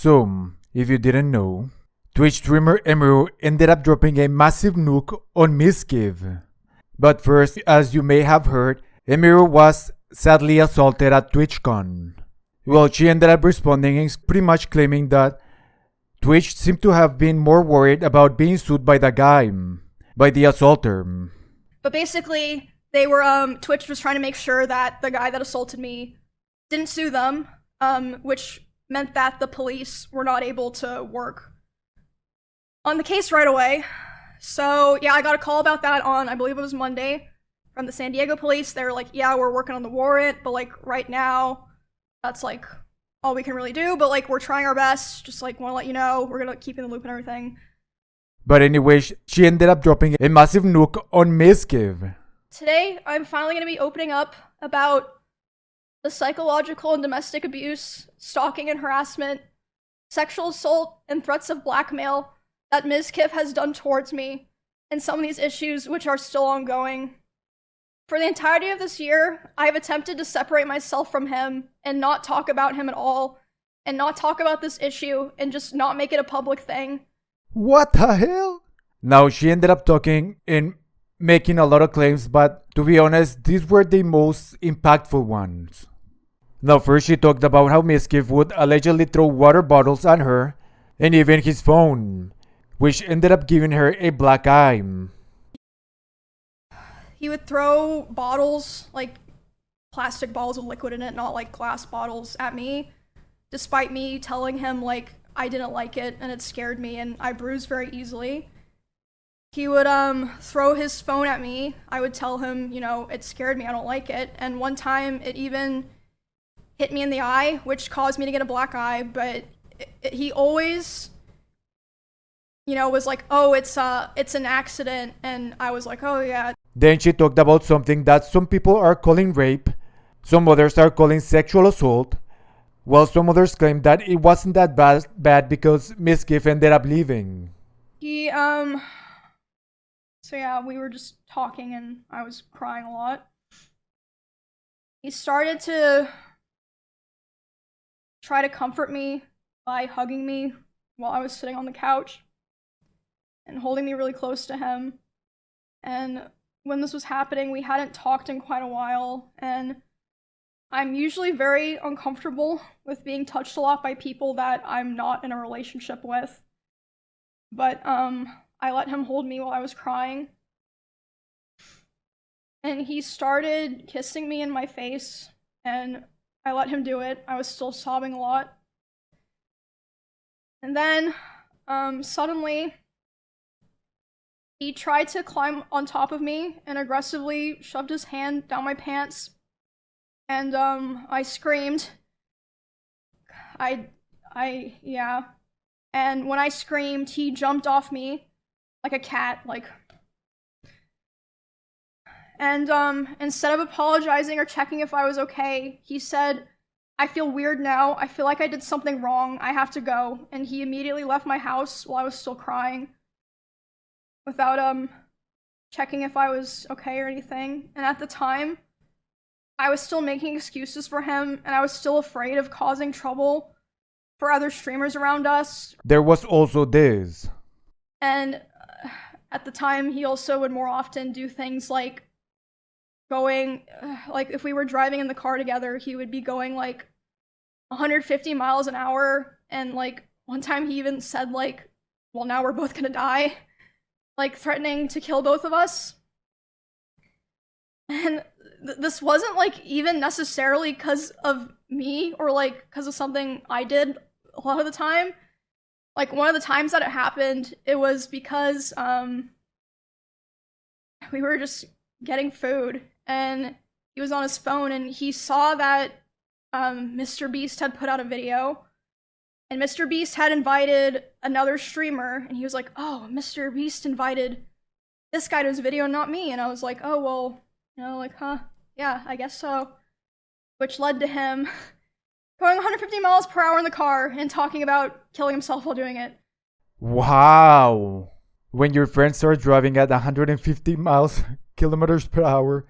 So, if you didn't know, Twitch streamer Emiru ended up dropping a massive nuke on Mizkif. But first, as you may have heard, Emiru was sadly assaulted at TwitchCon. Well, she ended up responding and pretty much claiming that Twitch seemed to have been more worried about being sued by the guy, by the assaulter. But basically, Twitch was trying to make sure that the guy that assaulted me didn't sue them, which meant that the police were not able to work on the case right away. So yeah, I got a call about that on, I believe it was Monday, from the San Diego police. They were like, yeah, we're working on the warrant, but like right now, that's like all we can really do, but like we're trying our best, just like want to let you know, we're gonna keep in the loop and everything. But anyway, she ended up dropping a massive nuke on Mizkif. Today, I'm finally gonna be opening up about the psychological and domestic abuse, stalking and harassment, sexual assault, and threats of blackmail that Mizkif has done towards me, and some of these issues which are still ongoing. For the entirety of this year, I've attempted to separate myself from him and not talk about him at all, and not talk about this issue, and just not make it a public thing. What the hell? Now, she ended up talking and making a lot of claims, but to be honest, these were the most impactful ones. Now, first she talked about how Mizkif would allegedly throw water bottles at her, and even his phone, which ended up giving her a black eye. He would throw bottles, like plastic bottles with liquid in it, not like glass bottles, at me, despite me telling him like I didn't like it and it scared me and I bruise very easily. He would throw his phone at me. I would tell him, you know, it scared me, I don't like it. And one time it even hit me in the eye, which caused me to get a black eye, but he always, you know, was like, oh, it's an accident, and I was like, oh yeah. Then she talked about something that some people are calling rape, some others are calling sexual assault, while some others claim that it wasn't that bad because Mizkif ended up leaving. So yeah, we were just talking and I was crying a lot. He started to try to comfort me by hugging me while I was sitting on the couch and holding me really close to him. And when this was happening, we hadn't talked in quite a while, and I'm usually very uncomfortable with being touched a lot by people that I'm not in a relationship with. But I let him hold me while I was crying. And he started kissing me in my face, and I let him do it. I was still sobbing a lot. And then, suddenly, he tried to climb on top of me and aggressively shoved his hand down my pants. And, I screamed. Yeah. And when I screamed, he jumped off me like a cat, like. And, instead of apologizing or checking if I was okay, he said, I feel weird now. I feel like I did something wrong. I have to go. And he immediately left my house while I was still crying, without, checking if I was okay or anything. And at the time, I was still making excuses for him, and I was still afraid of causing trouble for other streamers around us. There was also this. And at the time, he also would more often do things like going, like if we were driving in the car together, he would be going like 150 miles an hour. And like one time he even said like, well, now we're both gonna die, like threatening to kill both of us. And this wasn't like even necessarily because of me or like because of something I did a lot of the time. Like one of the times that it happened, it was because we were just getting food and he was on his phone and he saw that Mr. Beast had put out a video, and Mr. Beast had invited another streamer, and he was like, oh, Mr. Beast invited this guy to his video, not me. And I was like, oh, well, you know, like, huh, yeah, I guess so. Which led to him going 150 miles per hour in the car and talking about killing himself while doing it. Wow. When your friend starts driving at 150 kilometers per hour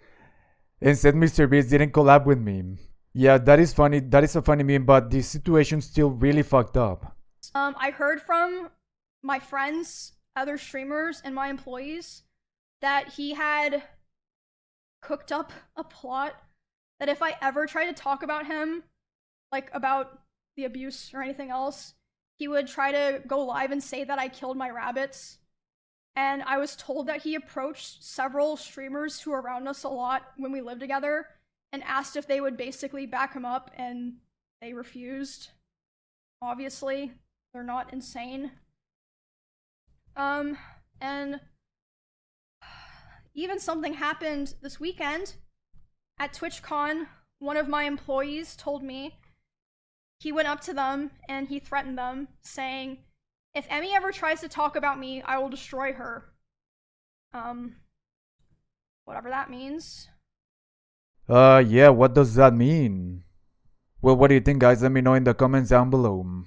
and said Mr. Beast didn't collab with me. Yeah, that is funny. That is a funny meme, but the situation's still really fucked up. I heard from my friends, other streamers, and my employees that he had cooked up a plot that if I ever tried to talk about him, like about the abuse or anything else, he would try to go live and say that I killed my rabbits. And I was told that he approached several streamers who were around us a lot when we lived together and asked if they would basically back him up, and they refused. Obviously, they're not insane. And even something happened this weekend at TwitchCon. One of my employees told me he went up to them and he threatened them, saying, if Emmy ever tries to talk about me, I will destroy her. Whatever that means. Yeah, what does that mean? Well, what do you think, guys? Let me know in the comments down below.